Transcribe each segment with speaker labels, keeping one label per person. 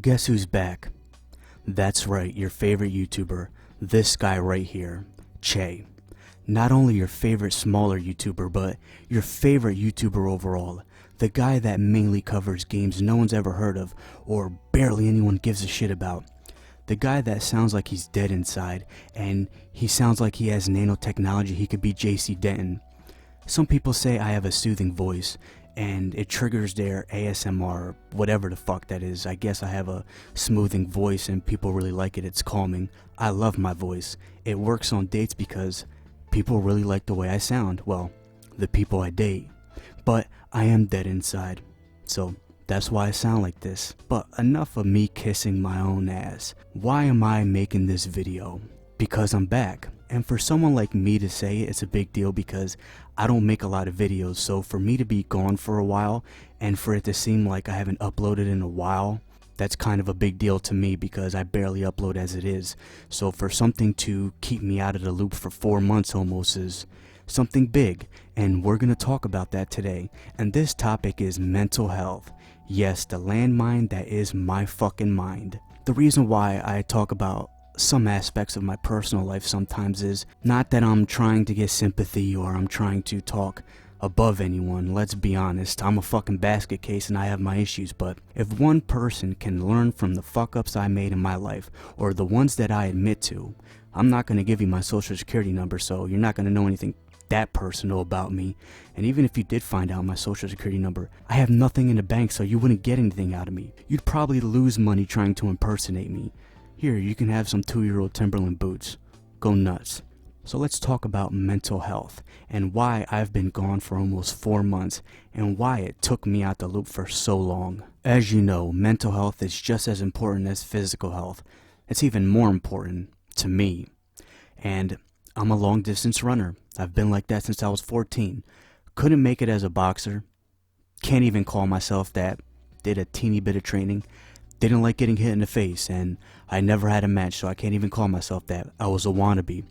Speaker 1: Guess who's back? That's right, your favorite YouTuber, this guy right here, Che. Not only your favorite smaller YouTuber, but your favorite YouTuber overall. The guy that mainly covers games no one's ever heard of, or barely anyone gives a shit about. The guy that sounds like he's dead inside, and he sounds like he has nanotechnology. He could be JC Denton. Some people say I have a soothing voice, and it triggers their ASMR, whatever the fuck that is. I guess I have a smoothing voice and people really like it. It's calming. I love my voice. It works on dates because people really like the way I sound. Well, the people I date. But I am dead inside, so that's why I sound like this. But enough of me kissing my own ass. Why am I making this video? Because I'm back. And for someone like me to say it, it's a big deal because I don't make a lot of videos. So for me to be gone for a while and for it to seem like I haven't uploaded in a while, that's kind of a big deal to me because I barely upload as it is. So for something to keep me out of the loop for 4 months almost is something big. And we're going to talk about that today. And this topic is mental health. Yes, the landmine that is my fucking mind. The reason why I talk about some aspects of my personal life sometimes is not that I'm trying to get sympathy or I'm trying to talk above anyone. Let's be honest, I'm a fucking basket case and I have my issues, but if one person can learn from the fuck ups I made in my life, or the ones that I admit to, I'm not going to give you my social security number, so you're not going to know anything that personal about me. And even if you did find out my social security number, I have nothing in the bank, so you wouldn't get anything out of me. You'd probably lose money trying to impersonate me. Here, you can have some 2-year-old Timberland boots. Go nuts. So let's talk about mental health and why I've been gone for almost 4 months and why it took me out the loop for so long. As you know, mental health is just as important as physical health. It's even more important to me. And I'm a long distance runner. I've been like that since I was 14. Couldn't make it as a boxer. Can't even call myself that. Did a teeny bit of training. Didn't like getting hit in the face, and I never had a match, so I can't even call myself that. I was a wannabe.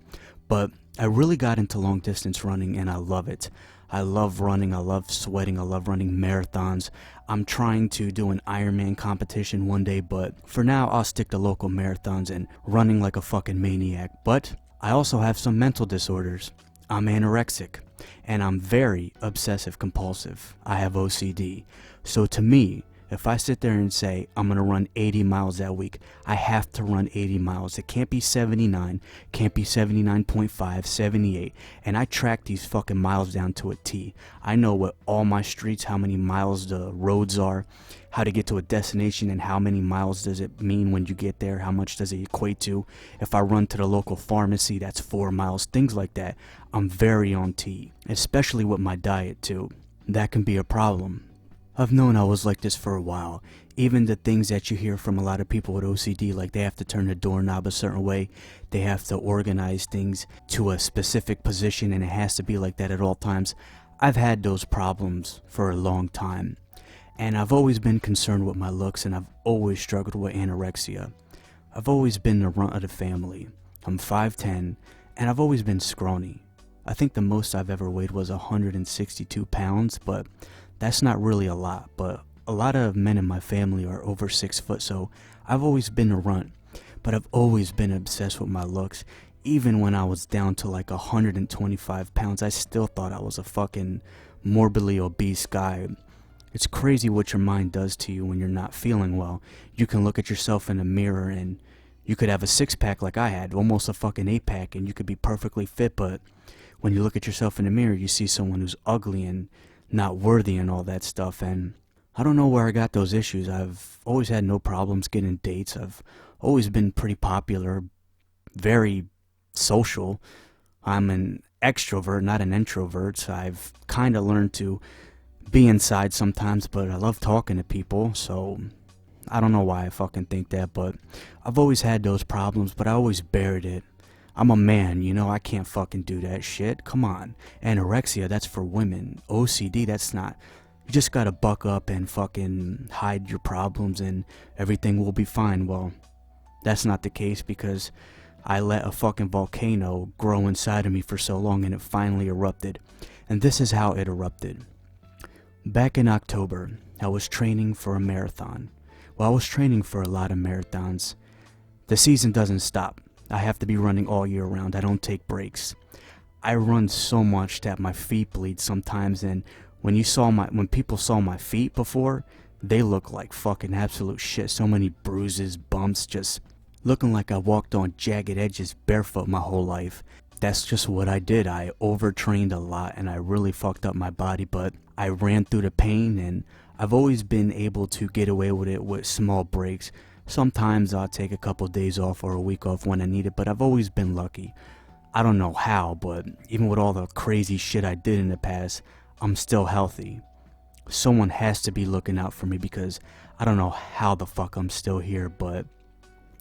Speaker 1: But I really got into long distance running and I love it. I love running, I love sweating, I love running marathons. I'm trying to do an Ironman competition one day, but for now I'll stick to local marathons and running like a fucking maniac. But I also have some mental disorders. I'm anorexic and I'm very obsessive compulsive. I have OCD. So to me, if I sit there and say, I'm going to run 80 miles that week, I have to run 80 miles. It can't be 79, can't be 79.5, 78. And I track these fucking miles down to a T. I know what all my streets, how many miles the roads are, how to get to a destination, and how many miles does it mean when you get there, how much does it equate to. If I run to the local pharmacy, that's 4 miles, things like that. I'm very on T, especially with my diet too. That can be a problem. I've known I was like this for a while. Even the things that you hear from a lot of people with OCD, like they have to turn the doorknob a certain way, they have to organize things to a specific position and it has to be like that at all times. I've had those problems for a long time. And I've always been concerned with my looks and I've always struggled with anorexia. I've always been the runt of the family. I'm 5'10", and I've always been scrawny. I think the most I've ever weighed was 162 pounds, but that's not really a lot, but a lot of men in my family are over 6 foot, so I've always been a runt. But I've always been obsessed with my looks. Even when I was down to like 125 pounds, I still thought I was a fucking morbidly obese guy. It's crazy what your mind does to you when you're not feeling well. You can look at yourself in a mirror and you could have a 6-pack like I had, almost a fucking 8-pack, and you could be perfectly fit, but when you look at yourself in the mirror, you see someone who's ugly and not worthy and all that stuff. And I don't know where I got those issues. I've always had no problems getting dates. I've always been pretty popular, very social. I'm an extrovert, not an introvert. So I've kind of learned to be inside sometimes, but I love talking to people. So I don't know why I fucking think that, but I've always had those problems, but I always buried it. I'm a man, you know, I can't fucking do that shit. Come on. Anorexia, that's for women. OCD, that's not. You just gotta buck up and fucking hide your problems and everything will be fine. Well, that's not the case because I let a fucking volcano grow inside of me for so long and it finally erupted. And this is how it erupted. Back in October, I was training for a marathon. Well, I was training for a lot of marathons. The season doesn't stop. I have to be running all year round. I don't take breaks. I run so much that my feet bleed sometimes, and when people saw my feet before, they look like fucking absolute shit. So many bruises, bumps, just looking like I walked on jagged edges barefoot my whole life. That's just what I did. I overtrained a lot and I really fucked up my body, but I ran through the pain, and I've always been able to get away with it with small breaks. Sometimes I'll take a couple days off or a week off when I need it, but I've always been lucky. I don't know how, but even with all the crazy shit I did in the past, I'm still healthy. Someone has to be looking out for me, because I don't know how the fuck I'm still here, but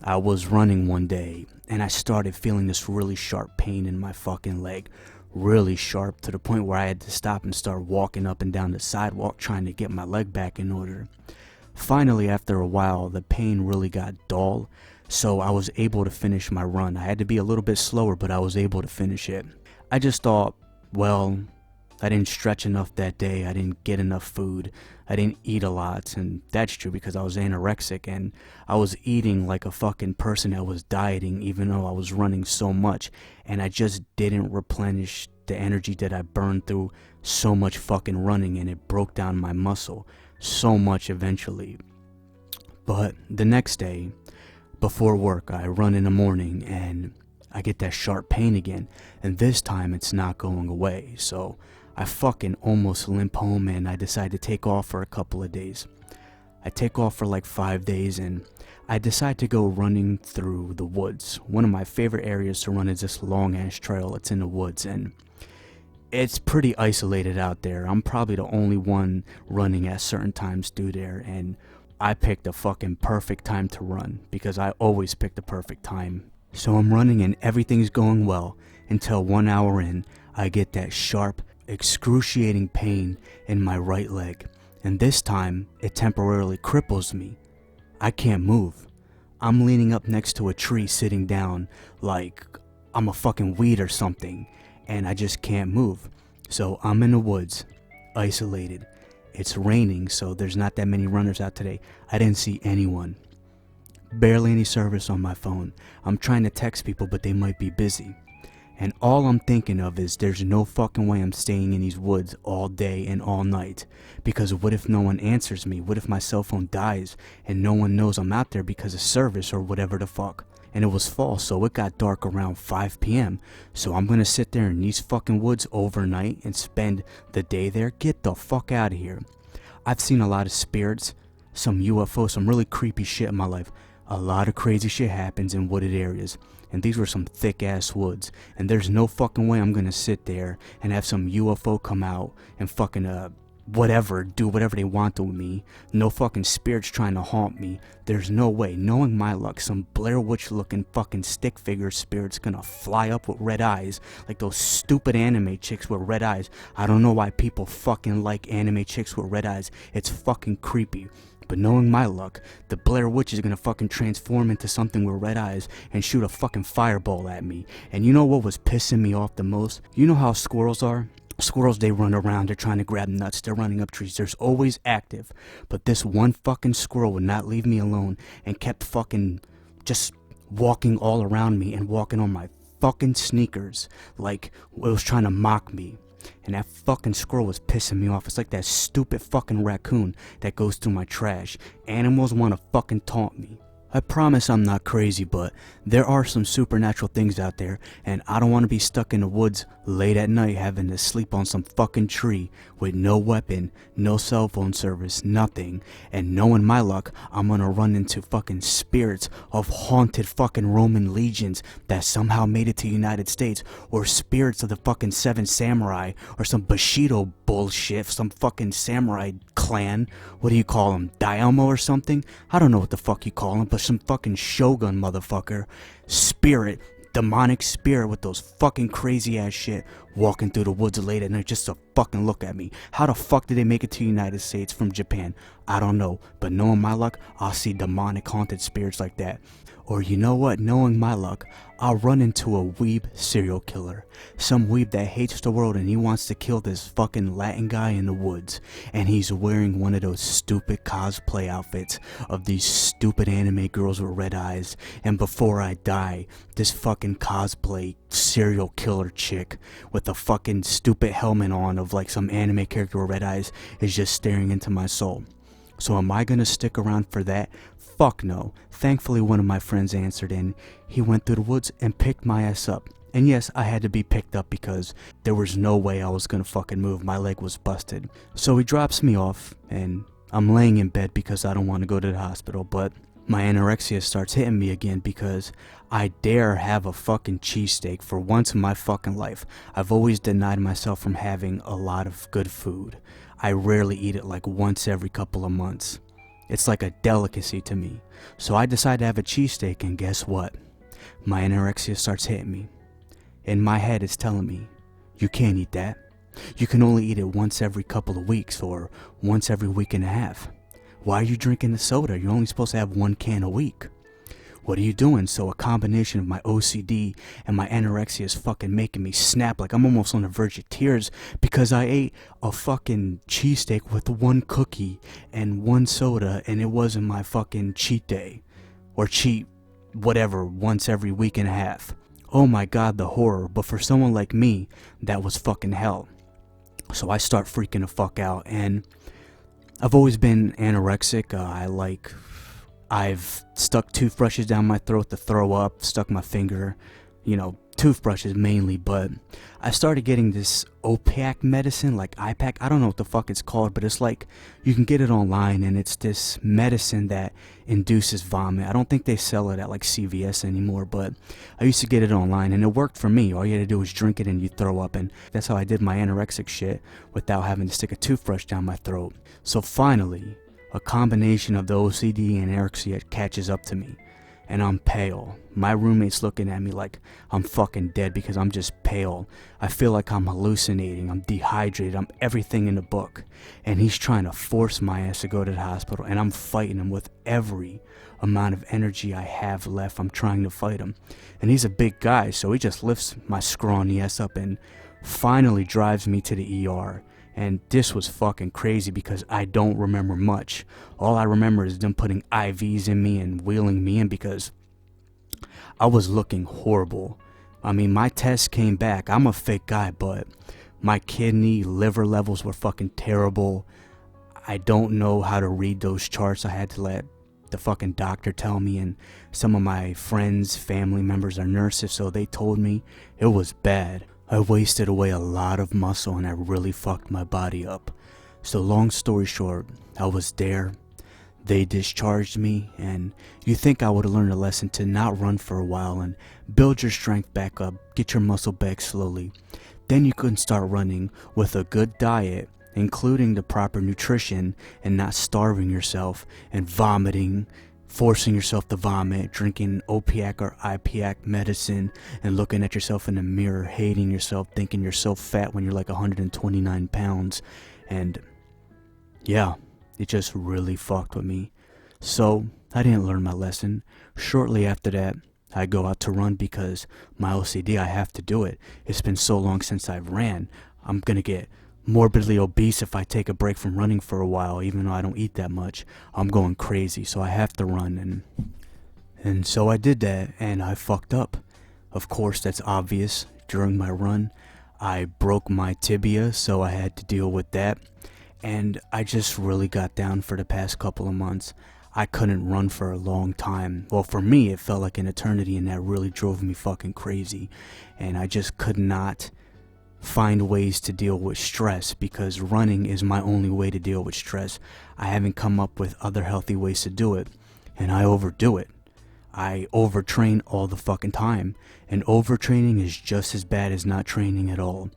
Speaker 1: I was running one day and I started feeling this really sharp pain in my fucking leg. Really sharp, to the point where I had to stop and start walking up and down the sidewalk trying to get my leg back in order. Finally, after a while, the pain really got dull, so I was able to finish my run. I had to be a little bit slower, but I was able to finish it. I just thought, well, I didn't stretch enough that day, I didn't get enough food, I didn't eat a lot, and that's true because I was anorexic and I was eating like a fucking person that was dieting even though I was running so much, and I just didn't replenish the energy that I burned through so much fucking running, and it broke down my muscle so much eventually. But the next day, before work, I run in the morning and I get that sharp pain again, and this time it's not going away, so I fucking almost limp home and I decide to take off for a couple of days. I take off for like 5 days and I decide to go running through the woods. One of my favorite areas to run is this long ass trail. It's in the woods and it's pretty isolated out there. I'm probably the only one running at certain times through there, and I picked a fucking perfect time to run because I always pick the perfect time. So I'm running and everything's going well until 1 hour in, I get that sharp, excruciating pain in my right leg, and this time it temporarily cripples me. I can't move. I'm leaning up next to a tree sitting down like I'm a fucking weed or something, and I just can't move. So I'm in the woods, isolated. It's raining, so there's not that many runners out today. I didn't see anyone. Barely any service on my phone. I'm trying to text people, but they might be busy. And all I'm thinking of is there's no fucking way I'm staying in these woods all day and all night. Because what if no one answers me? What if my cell phone dies and no one knows I'm out there because of service or whatever the fuck? And it was fall, so it got dark around 5 p.m. So I'm gonna sit there in these fucking woods overnight and spend the day there? Get the fuck out of here. I've seen a lot of spirits, some UFOs, some really creepy shit in my life. A lot of crazy shit happens in wooded areas, and these were some thick ass woods, and there's no fucking way I'm gonna sit there and have some UFO come out and fucking do whatever they want to me. No fucking spirits trying to haunt me. There's no way. Knowing my luck, some Blair Witch looking fucking stick figure spirit's gonna fly up with red eyes like those stupid anime chicks with red eyes. I don't know why people fucking like anime chicks with red eyes. It's fucking creepy. But knowing my luck, the Blair Witch is gonna fucking transform into something with red eyes and shoot a fucking fireball at me. And you know what was pissing me off the most? You know how squirrels are? Squirrels, they run around, they're trying to grab nuts, they're running up trees, they're always active. But this one fucking squirrel would not leave me alone and kept fucking just walking all around me and walking on my fucking sneakers like it was trying to mock me. And that fucking squirrel was pissing me off. It's like that stupid fucking raccoon that goes through my trash. Animals want to fucking taunt me. I promise I'm not crazy, but there are some supernatural things out there, and I don't want to be stuck in the woods late at night having to sleep on some fucking tree with no weapon, no cell phone service, nothing, and knowing my luck, I'm gonna run into fucking spirits of haunted fucking Roman legions that somehow made it to the United States, or spirits of the fucking 7 samurai, or some Bushido bullshit, some fucking samurai clan. What do you call them, Daimyo or something? I don't know what the fuck you call them, but some fucking shogun motherfucker, spirit, demonic spirit with those fucking crazy ass shit walking through the woods late at night just to fucking look at me. How the fuck did they make it to the United States from Japan? I don't know, but knowing my luck, I'll see demonic haunted spirits like that. Or you know what, knowing my luck, I'll run into a weeb serial killer. Some weeb that hates the world and he wants to kill this fucking Latin guy in the woods. And he's wearing one of those stupid cosplay outfits of these stupid anime girls with red eyes. And before I die, this fucking cosplay serial killer chick with a fucking stupid helmet on of like some anime character with red eyes is just staring into my soul. So am I gonna stick around for that? Fuck no. Thankfully one of my friends answered and he went through the woods and picked my ass up. And yes, I had to be picked up because there was no way I was gonna fucking move. My leg was busted. So he drops me off and I'm laying in bed because I don't want to go to the hospital, but my anorexia starts hitting me again because I dare have a fucking cheesesteak for once in my fucking life. I've always denied myself from having a lot of good food. I rarely eat it, like once every couple of months. It's like a delicacy to me. So I decide to have a cheesesteak, and guess what? My anorexia starts hitting me. In my head it's telling me, you can't eat that. You can only eat it once every couple of weeks or once every week and a half. Why are you drinking the soda? You're only supposed to have 1 can a week. What are you doing? So a combination of my OCD and my anorexia is fucking making me snap. Like I'm almost on the verge of tears because I ate a fucking cheesesteak with 1 cookie and 1 soda, and it wasn't my fucking cheat day. Or cheat whatever once every week and a half. Oh my god, the horror. But for someone like me, that was fucking hell. So I start freaking the fuck out, and I've always been anorexic. I've stuck toothbrushes down my throat to throw up, stuck my finger, toothbrushes mainly, but I started getting this opiac medicine, like iPac. I don't know what the fuck it's called, but it's like, you can get it online, and it's this medicine that induces vomit. I don't think they sell it at like CVS anymore, but I used to get it online, and it worked for me. All you had to do was drink it and you throw up, and that's how I did my anorexic shit without having to stick a toothbrush down my throat. So finally, a combination of the OCD and anorexia catches up to me, and I'm pale. My roommate's looking at me like I'm fucking dead because I'm just pale. I feel like I'm hallucinating, I'm dehydrated, I'm everything in the book. And he's trying to force my ass to go to the hospital, and I'm fighting him with every amount of energy I have left. I'm trying to fight him. And he's a big guy, so he just lifts my scrawny ass up and finally drives me to the ER. And this was fucking crazy because I don't remember much. All I remember is them putting IVs in me and wheeling me in because I was looking horrible. I mean, my tests came back. I'm a fake guy, but my kidney, liver levels were fucking terrible. I don't know how to read those charts. I had to let the fucking doctor tell me, and some of my friends, family members are nurses, so they told me it was bad. I wasted away a lot of muscle and I really fucked my body up. So long story short, I was there. They discharged me, and you think I would have learned a lesson to not run for a while and build your strength back up, get your muscle back slowly. Then you can start running with a good diet, including the proper nutrition and not starving yourself and vomiting, forcing yourself to vomit, drinking opiac or ipiac medicine, and looking at yourself in the mirror, hating yourself, thinking you're so fat when you're like 129 pounds. And yeah, it just really fucked with me. So I didn't learn my lesson. Shortly after that, I go out to run because my OCD, I have to do it. It's been so long since I've ran. I'm gonna get morbidly obese if I take a break from running for a while, even though I don't eat that much. I'm going crazy, so I have to run, and so I did that, and I fucked up. Of course, that's obvious. During my run, I broke my tibia, so I had to deal with that, and I just really got down for the past couple of months. I couldn't run for a long time. Well, for me, it felt like an eternity, and that really drove me fucking crazy, and I just could not find ways to deal with stress because running is my only way to deal with stress. I haven't come up with other healthy ways to do it, and I overdo it. I overtrain all the fucking time, and overtraining is just as bad as not training at all.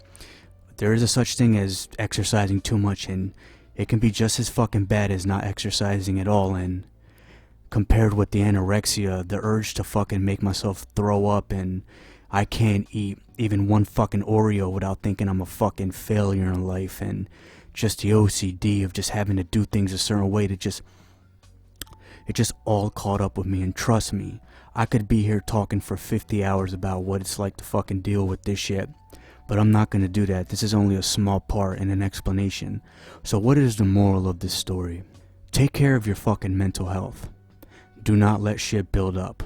Speaker 1: There is a such thing as exercising too much, and it can be just as fucking bad as not exercising at all. And compared with the anorexia, the urge to fucking make myself throw up, and I can't eat even one fucking Oreo without thinking I'm a fucking failure in life, and just the OCD of just having to do things a certain way it just all caught up with me. And trust me, I could be here talking for 50 hours about what it's like to fucking deal with this shit, but I'm not gonna do that. This is only a small part and an explanation. So what is the moral of this story? Take care of your fucking mental health. Do not let shit build up.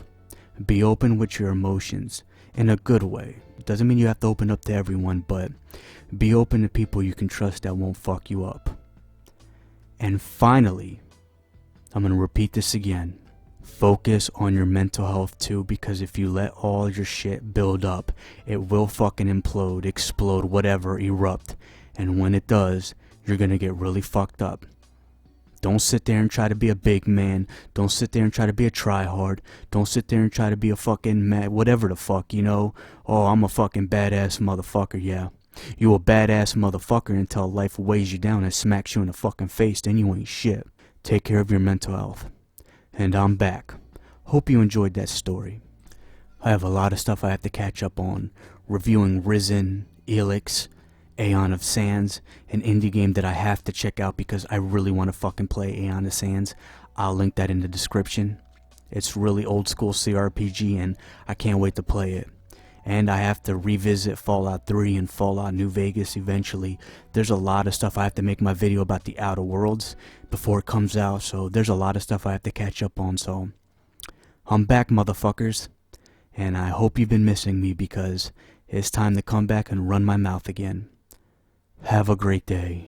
Speaker 1: Be open with your emotions in a good way. Doesn't mean you have to open up to everyone, but be open to people you can trust that won't fuck you up. And finally, I'm gonna repeat this again. Focus on your mental health too, because if you let all your shit build up, it will fucking implode, explode, whatever, erupt. And when it does, you're gonna get really fucked up. Don't sit there and try to be a big man. Don't sit there and try to be a tryhard. Don't sit there and try to be a fucking mad, whatever the fuck, you know. Oh, I'm a fucking badass motherfucker, yeah. You a badass motherfucker until life weighs you down and smacks you in the fucking face, then you ain't shit. Take care of your mental health. And I'm back. Hope you enjoyed that story. I have a lot of stuff I have to catch up on. Reviewing Risen, Elix, Aeon of Sands, an indie game that I have to check out because I really want to fucking play Aeon of Sands. I'll link that in the description. It's really old school CRPG and I can't wait to play it. And I have to revisit Fallout 3 and Fallout New Vegas eventually. There's a lot of stuff I have to make my video about the Outer Worlds before it comes out, so there's a lot of stuff I have to catch up on. So I'm back, motherfuckers, and I hope you've been missing me because it's time to come back and run my mouth again. Have a great day.